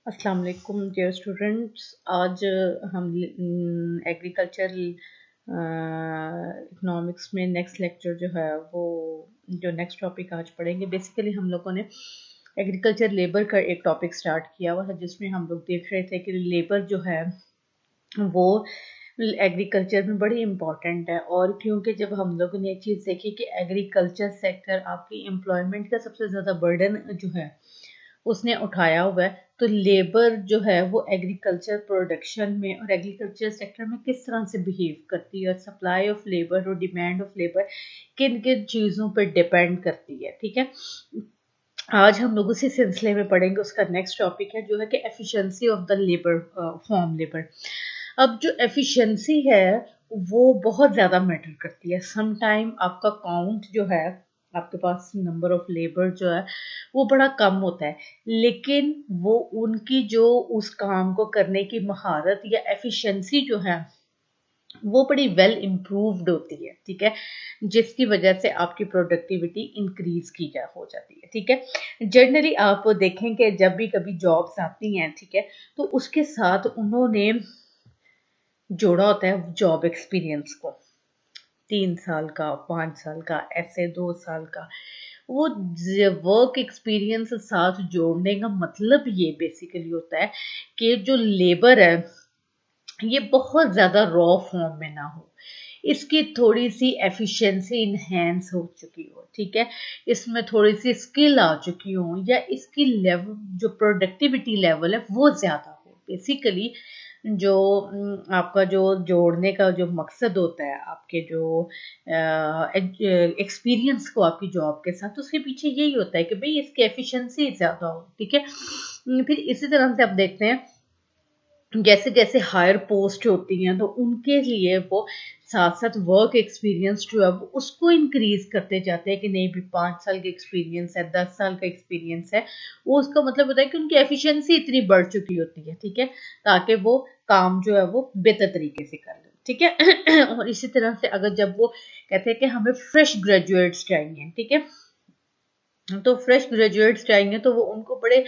अस्सलाम वालेकुम dear students. आज हम एग्रीकल्चर इकोनॉमिक्स में नेक्स्ट लेक्चर जो है वो जो नेक्स्ट टॉपिक आज पढ़ेंगे। बेसिकली हम लोगों ने एग्रीकल्चर लेबर का एक टॉपिक स्टार्ट किया हुआ था जिसमें हम लोग देख रहे थे कि लेबर जो है वो एग्रीकल्चर में बड़ी इम्पॉर्टेंट है। और क्योंकि जब हम लोगों ने एक चीज़ देखी कि एग्रीकल्चर सेक्टर आपकी एम्प्लॉयमेंट का सबसे ज़्यादा बर्डन जो है उसने उठाया हुआ है, तो लेबर जो है वो एग्रीकल्चर प्रोडक्शन में और एग्रीकल्चर सेक्टर में किस तरह से बिहेव करती है और सप्लाई ऑफ लेबर और डिमांड ऑफ लेबर किन किन चीज़ों पर डिपेंड करती है। ठीक है, आज हम लोग उसी सिलसिले में पढ़ेंगे। उसका नेक्स्ट टॉपिक है जो है कि efficiency of the labour, form labour. अब जो एफिशिएंसी है वो बहुत ज़्यादा मैटर करती है। सम टाइम आपका काउंट जो है, आपके पास नंबर ऑफ लेबर जो है वो बड़ा कम होता है, लेकिन वो उनकी जो उस काम को करने की महारत या एफिशिएंसी जो है वो बड़ी वेल इम्प्रूव्ड होती है। ठीक है, जिसकी वजह से आपकी प्रोडक्टिविटी इंक्रीज की जा हो जाती है। ठीक है, जनरली आप देखें कि जब भी कभी जॉब्स आती हैं, ठीक है, तो उसके साथ उन्होंने जोड़ा होता है जॉब एक्सपीरियंस को। 3 साल का, 5 साल का, ऐसे 2 साल का। वो वर्क एक्सपीरियंस साथ जोड़ने का मतलब ये बेसिकली होता है कि जो लेबर है ये बहुत ज़्यादा रॉ फॉर्म में ना हो, इसकी थोड़ी सी एफिशिएंसी इन्हेंस हो चुकी हो। ठीक है, इसमें थोड़ी सी स्किल आ चुकी हो या इसकी लेवल जो प्रोडक्टिविटी लेवल है वो ज़्यादा हो। बेसिकली जो आपका जो जोड़ने का जो मकसद होता है आपके जो एक्सपीरियंस को आपकी जॉब के साथ, उसके पीछे यही होता है कि भाई इसकी एफिशिएंसी ज़्यादा हो। ठीक है, फिर इसी तरह से आप देखते हैं जैसे जैसे हायर पोस्ट होती हैं तो उनके लिए वो साथ साथ वर्क एक्सपीरियंस जो है वो उसको इंक्रीज करते जाते हैं कि नहीं भी 5 साल का एक्सपीरियंस है, 10 साल का एक्सपीरियंस है। वो उसका मतलब होता है कि उनकी एफिशिएंसी इतनी बढ़ चुकी होती है। ठीक है, ताकि वो काम जो है वो बेहतर तरीके से कर लें। ठीक है और इसी तरह से अगर जब वो कहते हैं कि हमें फ्रेश ग्रेजुएट्स चाहिए, ठीक है, तो फ्रेश ग्रेजुएट्स चाहिए तो वो उनको बड़े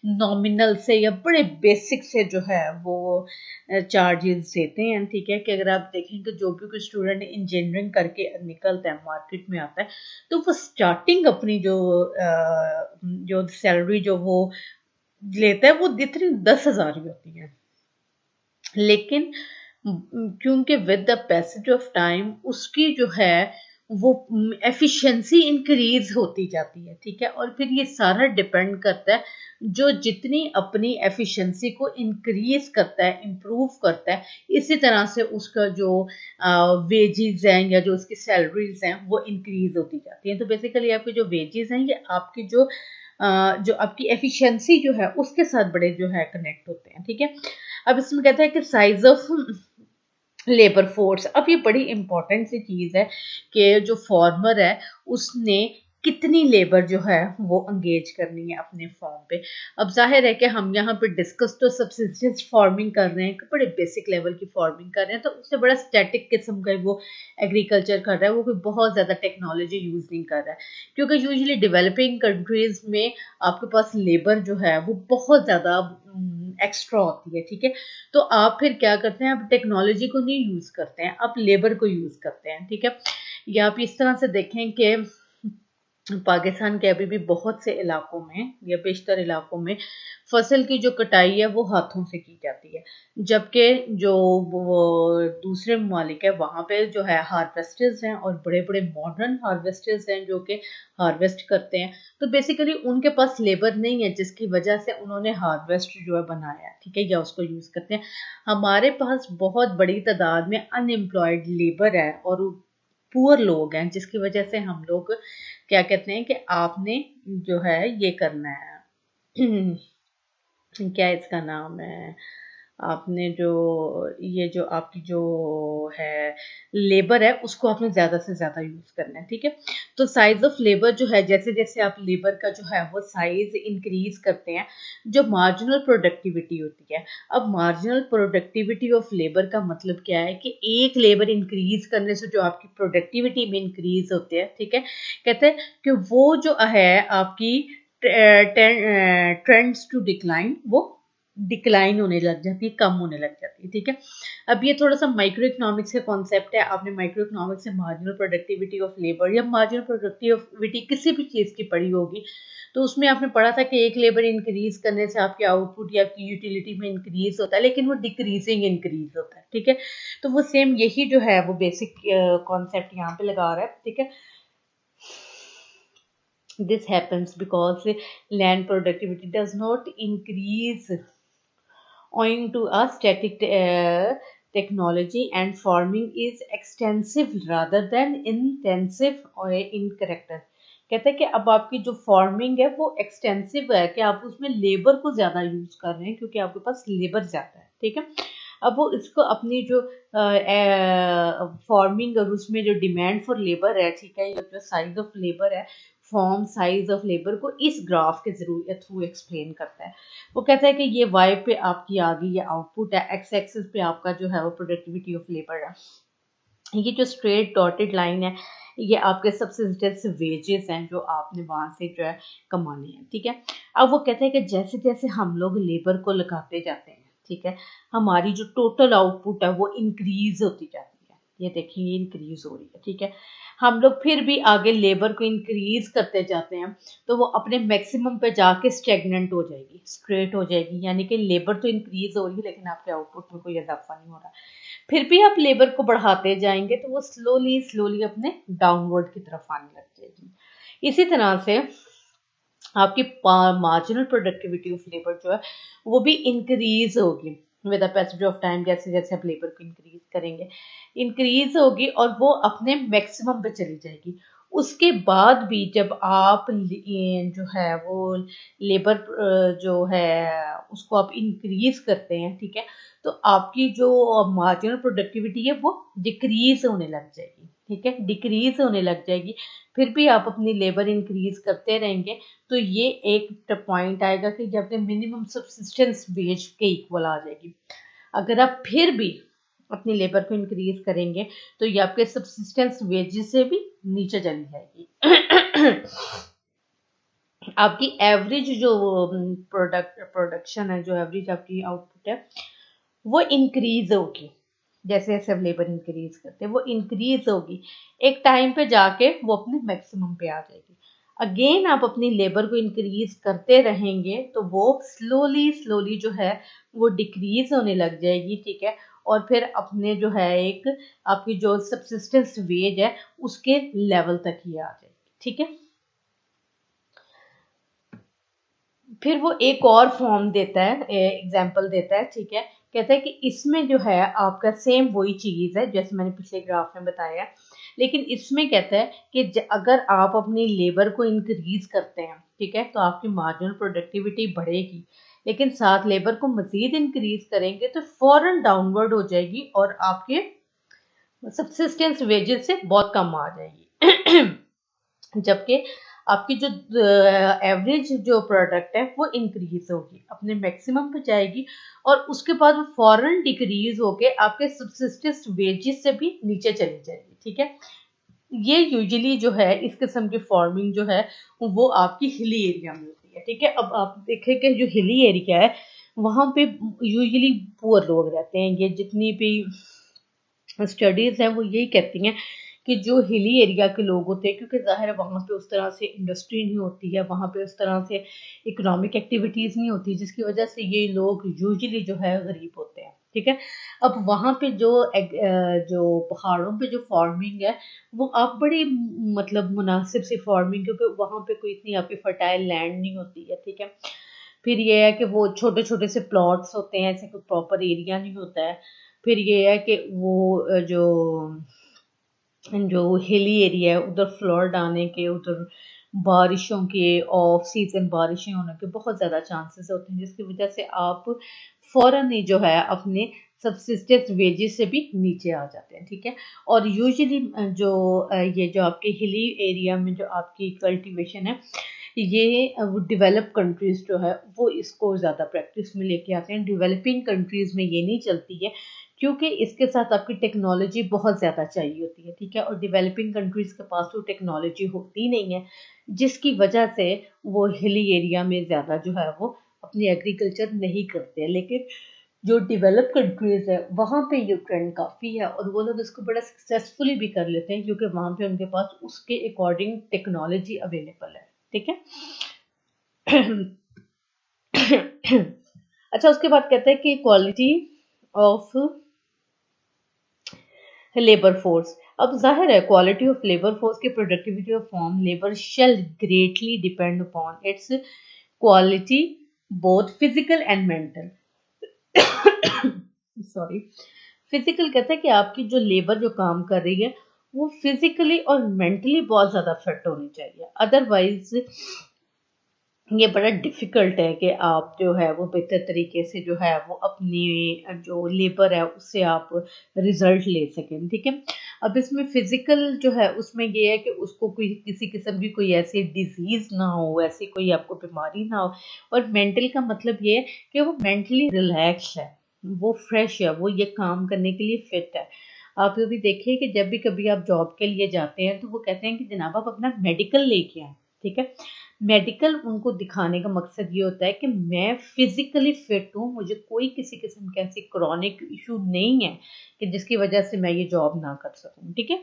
नॉमिनल से या बड़े बेसिक से जो है वो चार्जेस देते हैं। ठीक है, कि अगर आप देखें कि जो भी कोई स्टूडेंट इंजीनियरिंग करके निकलता है, मार्केट में आता है, तो वो स्टार्टिंग अपनी जो सैलरी जो वो लेता है वो इतनी 10,000 ही होती है। लेकिन क्योंकि with the passage of time उसकी जो है वो एफिशिएंसी इंक्रीज होती जाती है। ठीक है, और फिर ये सारा डिपेंड करता है जो जितनी अपनी एफिशिएंसी को इंक्रीज करता है, इम्प्रूव करता है, इसी तरह से उसका जो वेजेस हैं या जो उसकी सैलरीज हैं वो इंक्रीज होती जाती हैं। तो बेसिकली आपके जो वेजेस हैं ये आपकी जो आपकी एफिशिएंसी जो है उसके साथ बड़े जो है कनेक्ट होते हैं। ठीक है, अब इसमें कहता है कि साइज ऑफ लेबर फोर्स। अब ये बड़ी इंपॉर्टेंट सी चीज है कि जो फार्मर है उसने कितनी लेबर जो है वो एंगेज करनी है अपने फार्म पे। अब जाहिर है कि हम यहाँ पे डिस्कस तो सब्सिस्टेंस फार्मिंग कर रहे हैं, बड़े बेसिक लेवल की फार्मिंग कर रहे हैं, तो उससे बड़ा स्टैटिक किस्म का वो एग्रीकल्चर कर रहा है, वो कोई बहुत ज़्यादा टेक्नोलॉजी यूज़ नहीं कर रहा है। क्योंकि यूजुअली डेवलपिंग कंट्रीज में आपके पास लेबर जो है वो बहुत ज़्यादा एक्स्ट्रा होती है। ठीक है, तो आप फिर क्या करते हैं, आप टेक्नोलॉजी को नहीं यूज करते हैं, आप लेबर को यूज करते हैं। ठीक है, या आप इस तरह से देखें कि पाकिस्तान के अभी भी बहुत से इलाकों में या बेशतर इलाकों में फसल की जो कटाई है वो हाथों से की जाती है, जबकि जो वो दूसरे ममालिक है वहाँ पे जो है हार्वेस्टर्स हैं और बड़े बड़े मॉडर्न हार्वेस्टर्स हैं जो कि हार्वेस्ट करते हैं। तो बेसिकली उनके पास लेबर नहीं है जिसकी वजह से उन्होंने हार्वेस्ट जो है बनाया है। ठीक है, या उसको यूज़ करते हैं। हमारे पास बहुत बड़ी तादाद में अनएम्प्लॉयड लेबर है और पुअर लोग हैं, जिसकी वजह से हम लोग क्या कहते हैं कि आपने जो है ये करना है क्या इसका नाम है, आपने जो ये जो आपकी जो है लेबर है उसको आपने ज़्यादा से ज़्यादा यूज़ करना है। ठीक है, तो साइज ऑफ लेबर जो है जैसे जैसे आप लेबर का जो है वो साइज इंक्रीज करते हैं, जो मार्जिनल प्रोडक्टिविटी होती है। अब मार्जिनल प्रोडक्टिविटी ऑफ लेबर का मतलब क्या है कि एक लेबर इंक्रीज करने से जो आपकी प्रोडक्टिविटी में इंक्रीज होते हैं। ठीक है, कहते हैं कि वो जो है आपकी ट्रेंड्स टू डिक्लाइन, वो डिक्लाइन होने लग जाती है, कम होने लग जाती है। ठीक है, अब ये थोड़ा सा माइक्रो इकोनॉमिक्स का कॉन्सेप्ट है। आपने माइक्रो इकोनॉमिक्स से मार्जिनल प्रोडक्टिविटी ऑफ लेबर या मार्जिनल प्रोडक्टिविटी किसी भी चीज़ की पढ़ी होगी, तो उसमें आपने पढ़ा था कि एक लेबर इंक्रीज करने से आपकी आउटपुट या आपकी यूटिलिटी में इंक्रीज होता है, लेकिन वो डिक्रीजिंग इंक्रीज होता है। ठीक है, तो वो सेम यही जो है वो बेसिक कॉन्सेप्ट यहाँ पे लगा रहा है। ठीक है, this happens because land productivity does not increase owing to a static technology, and farming is extensive rather than intensive or in character। कहते हैं कि अब आपकी जो फार्मिंग है वो एक्सटेंसिव है, कि आप उसमें लेबर को ज़्यादा यूज़ कर रहे हैं क्योंकि आपके पास लेबर ज़्यादा है। ठीक है, अब वो इसको अपनी जो फार्मिंग और उसमें जो डिमांड फॉर लेबर है, ठीक है, या जो साइज ऑफ लेबर है, फॉर्म साइज ऑफ लेबर को इस ग्राफ के थ्रू एक्सप्लेन करता है। वो कहता है कि ये वाई पे आपकी आ गई ये आउटपुट है, एक्स एक्सिस पे आपका जो है वो प्रोडक्टिविटी ऑफ लेबर है, ये जो स्ट्रेट डॉटेड लाइन है ये आपके सबसिस्टेंस वेजेस हैं जो आपने वहां से जो है कमाने हैं। ठीक है, अब वो कहते हैं कि जैसे जैसे हम लोग लेबर को लगाते जाते हैं, ठीक है, हमारी जो टोटल आउटपुट है वो इंक्रीज होती जाती है। ये देखिए इंक्रीज हो रही है। ठीक है, हम लोग फिर भी आगे लेबर को इंक्रीज करते जाते हैं तो वो अपने मैक्सिमम पे जाके स्टेगनेंट हो जाएगी, स्ट्रेट हो जाएगी, यानी कि लेबर तो इंक्रीज हो रही है लेकिन आपके आउटपुट में कोई इजाफा नहीं हो रहा। फिर भी आप लेबर को बढ़ाते जाएंगे तो वो स्लोली स्लोली अपने डाउनवर्ड की तरफ आने लग जाएगी। इसी तरह से आपकी मार्जिनल प्रोडक्टिविटी ऑफ लेबर जो है वो भी इंक्रीज होगी with the passage of time. जैसे जैसे आप लेबर को इंक्रीज करेंगे, इंक्रीज होगी और वो अपने मैक्सिमम पे चली जाएगी। उसके बाद भी जब आप जो है वो लेबर जो है उसको आप इंक्रीज करते हैं, ठीक है, तो आपकी जो मार्जिनल प्रोडक्टिविटी है वो डिक्रीज होने लग जाएगी। ठीक है, डिक्रीज होने लग जाएगी। फिर भी आप अपनी लेबर इंक्रीज करते रहेंगे तो ये एक पॉइंट आएगा कि जब मिनिमम सब्सिस्टेंस वेज के इक्वल आ जाएगी। अगर आप फिर भी अपनी लेबर को इंक्रीज करेंगे तो ये आपके सब्सिस्टेंस वेजेस से भी नीचे चली जाएगी। आपकी एवरेज जो प्रोडक्शन है, जो एवरेज आपकी आउटपुट है वो इंक्रीज होगी। जैसे जैसे हम लेबर इंक्रीज करते हैं वो इंक्रीज होगी, एक टाइम पे जाके वो अपने मैक्सिमम पे आ जाएगी। अगेन आप अपनी लेबर को इंक्रीज करते रहेंगे तो वो स्लोली स्लोली जो है वो डिक्रीज होने लग जाएगी। ठीक है, और फिर अपने जो है एक आपकी जो सबसिस्टेंस वेज है उसके लेवल तक ही आ जाएगी। ठीक है, फिर वो एक और फॉर्म देता है, एग्जाम्पल देता है। ठीक है, कहता है कि इसमें जो है आपका सेम वही चीज़ है जैसे मैंने पिछले ग्राफ में बताया, लेकिन इसमें कहता है कि अगर आप अपनी लेबर को इंक्रीज करते हैं, ठीक है, तो आपकी मार्जिनल प्रोडक्टिविटी बढ़ेगी, लेकिन साथ लेबर को मजीद इंक्रीज करेंगे तो फौरन डाउनवर्ड हो जाएगी और आपके सब्सिस्टेंस वेजेस से बहुत कम आ जाएगी। जबकि आपकी जो एवरेज जो प्रोडक्ट है वो इंक्रीज होगी, अपने मैक्सिमम पे जाएगी और उसके बाद वो फौरन डिक्रीज होके आपके सब्सिस्टेंस वेजेस से भी नीचे चली जाएगी। ठीक है, ये यूजुअली जो है इस किस्म की फार्मिंग जो है वो आपकी हिली एरिया में होती है। ठीक है, अब आप देखें कि जो हिली एरिया है वहां पे यूजुअली पुअर लोग रहते हैं। ये जितनी भी स्टडीज हैं वो यही कहती हैं कि जो हिली एरिया के लोग होते हैं, क्योंकि जाहिर है वहाँ पे उस तरह से इंडस्ट्री नहीं होती है, वहाँ पे उस तरह से इकोनॉमिक एक्टिविटीज़ नहीं होती, जिसकी वजह से ये लोग यूजुअली जो है गरीब होते हैं। ठीक है, अब वहाँ पे जो पहाड़ों पे जो फार्मिंग है वो आप बड़ी मतलब मुनासिब सी फार्मिंग, क्योंकि वहाँ पे कोई इतनी आपकी फर्टाइल लैंड नहीं होती है। ठीक है, फिर ये है कि वो छोटे छोटे से प्लॉट्स होते हैं, ऐसे कोई प्रॉपर एरिया नहीं होता है। फिर ये है कि वो जो जो हिली एरिया है उधर फ्लड आने के, उधर बारिशों के ऑफ सीजन बारिशें होने के बहुत ज़्यादा चांसेस होते हैं, जिसकी वजह से आप फौरन ही जो है अपने सब्सिस्टेंस वेजेस से भी नीचे आ जाते हैं। ठीक है, और यूजुअली जो ये जो आपके हिली एरिया में जो आपकी कल्टीवेशन है ये डेवलप कंट्रीज जो है वो इसको ज़्यादा प्रैक्टिस में लेके आते हैं। डेवलपिंग कंट्रीज में ये नहीं चलती है क्योंकि इसके साथ आपकी टेक्नोलॉजी बहुत ज़्यादा चाहिए होती है। ठीक है, और डेवलपिंग कंट्रीज़ के पास तो टेक्नोलॉजी होती नहीं है, जिसकी वजह से वो हिली एरिया में ज़्यादा जो है वो अपनी एग्रीकल्चर नहीं करते हैं, लेकिन जो डेवलप कंट्रीज है वहाँ पे ये ट्रेंड काफ़ी है और वो लोग इसको बड़ा सक्सेसफुली भी कर लेते हैं क्योंकि वहाँ पे उनके पास उसके अकॉर्डिंग टेक्नोलॉजी अवेलेबल है। ठीक है। अच्छा, उसके बाद कहते हैं कि क्वालिटी ऑफ लेबर फोर्स। अब जाहिर है क्वालिटी ऑफ लेबर फोर्स की productivity of form labour shall greatly depend upon its quality both physical and mental. Sorry. Physical कहता है कि आपकी जो लेबर जो काम कर रही है वो फिजिकली और मेंटली बहुत ज़्यादा फिट होनी चाहिए, अदरवाइज ये बड़ा डिफ़िकल्ट है कि आप जो है वो बेहतर तरीके से जो है वो अपनी जो लेबर है उससे आप रिज़ल्ट ले सकें। ठीक है। अब इसमें फ़िज़िकल जो है उसमें ये है कि उसको कोई किसी किस्म की कोई ऐसी डिज़ीज़ ना हो, ऐसी कोई आपको बीमारी ना हो, और मेंटल का मतलब ये है कि वो मेंटली रिलैक्स है, वो फ्रेश है, वो ये काम करने के लिए फिट है। आप ये भी देखिए कि जब भी कभी आप जॉब के लिए जाते हैं तो वो कहते हैं कि जनाब आप अपना मेडिकल लेके आएँ। ठीक है। मेडिकल उनको दिखाने का मकसद ये होता है कि मैं फिजिकली फिट हूँ, मुझे कोई किसी किस्म की ऐसी क्रॉनिक इशू नहीं है कि जिसकी वजह से मैं ये जॉब ना कर सकूँ। ठीक है।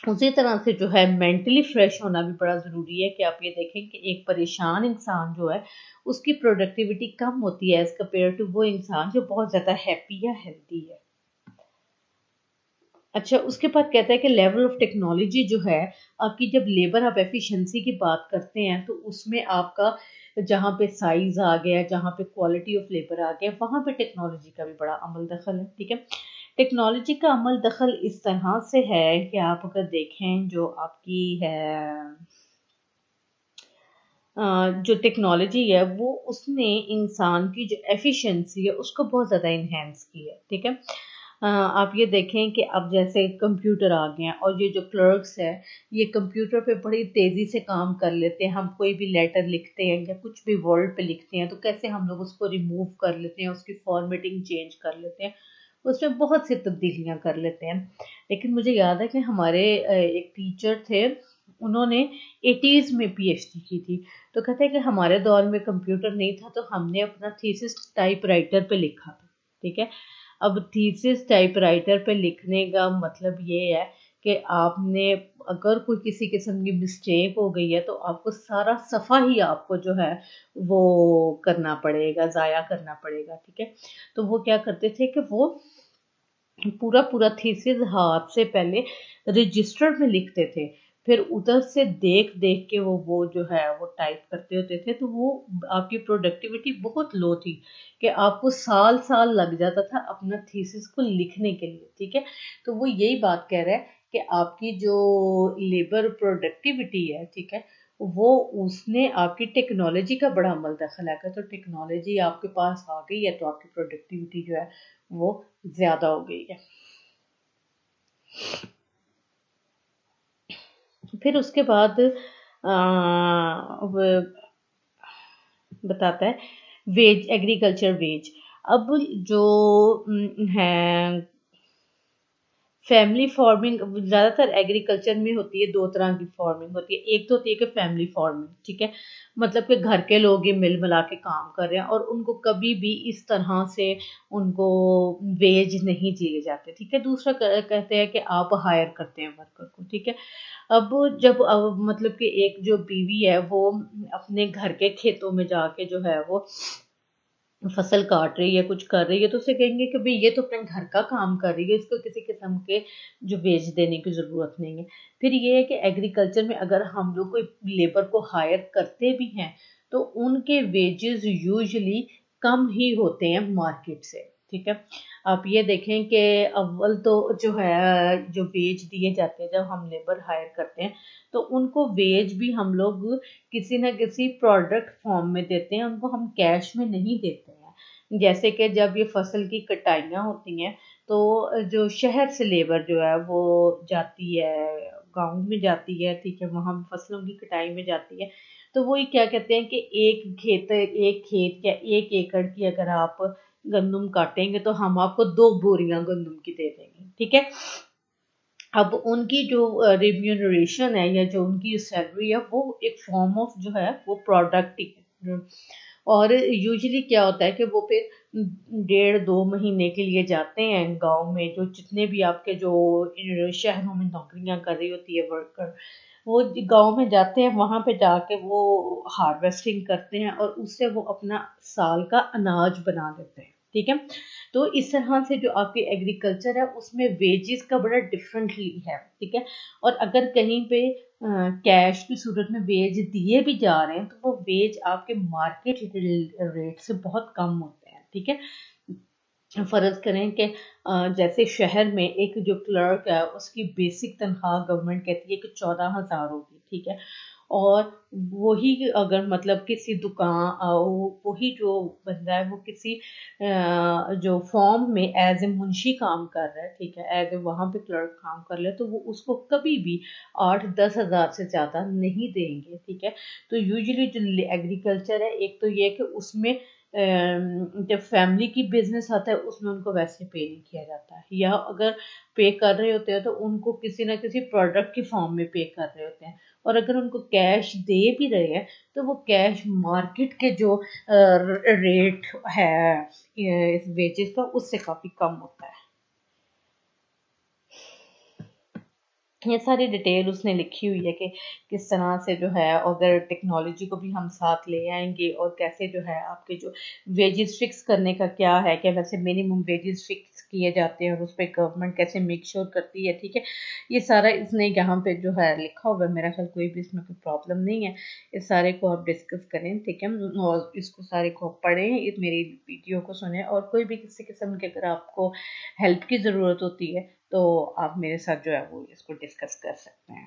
उसी तरह से जो है मेंटली फ्रेश होना भी बड़ा ज़रूरी है कि आप ये देखें कि एक परेशान इंसान जो है उसकी प्रोडक्टिविटी कम होती है एज़ कम्पेयर टू वो इंसान जो बहुत ज़्यादा हैप्पी या हेल्दी है। अच्छा, उसके बाद कहता है कि लेवल ऑफ टेक्नोलॉजी जो है आपकी, जब लेबर आप एफिशिएंसी की बात करते हैं तो उसमें आपका जहाँ पे साइज आ गया, जहाँ पे क्वालिटी ऑफ लेबर आ गया, वहाँ पे टेक्नोलॉजी का भी बड़ा अमल दखल है। ठीक है। टेक्नोलॉजी का अमल दखल इस तरह से है कि आप अगर देखें जो आपकी है जो टेक्नोलॉजी है वो उसने इंसान की जो एफिशिएंसी है उसको बहुत ज़्यादा इन्हेंस की है। ठीक है। आप ये देखें कि अब जैसे कंप्यूटर आ गए हैं और ये जो क्लर्क्स है ये कंप्यूटर पे बड़ी तेज़ी से काम कर लेते हैं। हम कोई भी लेटर लिखते हैं या कुछ भी वर्ड पे लिखते हैं तो कैसे हम लोग उसको रिमूव कर लेते हैं, उसकी फॉर्मेटिंग चेंज कर लेते हैं, उसमें बहुत सी तब्दीलियां कर लेते हैं। लेकिन मुझे याद है कि हमारे एक टीचर थे, उन्होंने 80s में पीएचडी की थी। तो कहते हैं कि हमारे दौर में कंप्यूटर नहीं था तो हमने अपना थीसिस टाइपराइटर पे लिखा था। ठीक है। अब थीसिस टाइपराइटर पे लिखने का मतलब ये है कि आपने अगर कोई किसी किस्म की मिस्टेक हो गई है तो आपको सारा सफ़ा ही आपको जो है वो करना पड़ेगा, ज़ाया करना पड़ेगा। ठीक है। तो वो क्या करते थे कि वो पूरा पूरा थीसिस हाथ से पहले रजिस्टर में लिखते थे, फिर उधर से देख देख के वो जो है वो टाइप करते होते थे। तो वो आपकी प्रोडक्टिविटी बहुत लो थी कि आपको साल साल लग जाता था अपना थीसिस को लिखने के लिए। ठीक है। तो वो यही बात कह रहा है कि आपकी जो लेबर प्रोडक्टिविटी है, ठीक है, वो उसने आपकी टेक्नोलॉजी का बड़ा अमल दखल है। तो टेक्नोलॉजी आपके पास आ गई है तो आपकी प्रोडक्टिविटी जो है वो ज़्यादा हो गई है। फिर उसके बाद बताता है वेज, एग्रीकल्चर वेज। अब जो है फैमिली फार्मिंग ज़्यादातर एग्रीकल्चर में होती है, दो तरह की फार्मिंग होती है। एक तो होती है कि फैमिली फार्मिंग, ठीक है, मतलब कि घर के लोग ही मिल मिला के काम कर रहे हैं और उनको कभी भी इस तरह से उनको वेज नहीं दिए जाते। ठीक है। दूसरा कहते हैं कि आप हायर करते हैं वर्कर को। ठीक है। अब जब मतलब कि एक जो बीवी है वो अपने घर के खेतों में जाके जो है वो फसल काट रही है, कुछ कर रही है, तो उसे कहेंगे कि भाई ये तो अपने घर का काम कर रही है, इसको किसी किस्म के जो वेज देने की ज़रूरत नहीं है। फिर ये है कि एग्रीकल्चर में अगर हम लोग कोई लेबर को हायर करते भी हैं तो उनके वेजेस यूजुअली कम ही होते हैं मार्केट से। ठीक है। आप ये देखें कि अव्वल तो जो है जो वेज दिए जाते हैं जब हम लेबर हायर करते हैं तो उनको वेज भी हम लोग किसी ना किसी प्रोडक्ट फॉर्म में देते हैं, उनको हम कैश में नहीं देते हैं। जैसे कि जब ये फसल की कटाइयाँ होती हैं तो जो शहर से लेबर जो है वो जाती है, गाँव में जाती है, ठीक है, वहाँ फसलों की कटाई में जाती है। तो वही क्या कहते हैं कि एक खेत या एक एकड़ की अगर आप गंदुम काटेंगे तो हम आपको 2 बोरियाँ गंदुम की दे देंगे। ठीक है। अब उनकी जो रिम्यूनरेशन है या जो उनकी सैलरी है वो एक फॉर्म ऑफ जो है वो प्रोडक्ट ही है। और यूजुअली क्या होता है कि वो फिर 1.5-2 महीने के लिए जाते हैं गांव में, जो जितने भी आपके जो शहरों में नौकरियां कर रही होती है वर्कर, वो गांव में जाते हैं, वहां पे जाके वो हार्वेस्टिंग करते हैं और उससे वो अपना साल का अनाज बना लेते हैं। ठीक है, तो इस तरह से जो आपकी एग्रीकल्चर है उसमें वेजेस का बड़ा डिफरेंटली है। ठीक है, और अगर कहीं पे कैश की सूरत में वेज दिए भी जा रहे हैं तो वो वेज आपके मार्केट रेट से बहुत कम होते हैं। ठीक है, फर्ज करें कि जैसे शहर में एक जो क्लर्क है उसकी बेसिक तनख्वाह गवर्नमेंट कहती है कि 14,000 होगी। ठीक है, और वही अगर मतलब किसी दुकान वही जो बंदा है वो किसी जो फॉर्म में एज ए मुंशी काम कर रहा है, ठीक है, एज ए वहाँ पे क्लर्क काम कर रहा है, तो वो उसको कभी भी 8-10 हज़ार से ज़्यादा नहीं देंगे। ठीक है, तो यूजुअली जो एग्रीकल्चर है, एक तो ये है कि उसमें जब फैमिली की बिजनेस आता है उसमें उनको वैसे पे नहीं किया जाता है, या अगर पे कर रहे होते हैं तो उनको किसी ना किसी प्रोडक्ट की फॉर्म में पे कर रहे होते हैं, और अगर उनको कैश दे भी रहे हैं तो वो कैश मार्केट के जो रेट है इस वेजेस का उससे काफी कम होता है। ये सारी डिटेल उसने लिखी हुई है कि किस तरह से जो है अगर टेक्नोलॉजी को भी हम साथ ले आएंगे और कैसे जो है आपके जो वेजेस फिक्स करने का क्या है, क्या वैसे मिनिमम वेजेस फिक्स किए जाते हैं और उस पर गवर्नमेंट कैसे मेक श्योर करती है। ठीक है, ये सारा इसने यहाँ पे जो है लिखा हुआ है, मेरा ख्याल कोई भी इसमें कोई प्रॉब्लम नहीं है। इस सारे को आप डिस्कस करें, ठीक है, और इसको सारे को आप पढ़ें, इस मेरी वीडियो को सुने, और कोई भी किसी किस्म की अगर आपको हेल्प की ज़रूरत होती है तो आप मेरे साथ जो है वो इसको डिस्कस कर सकते हैं।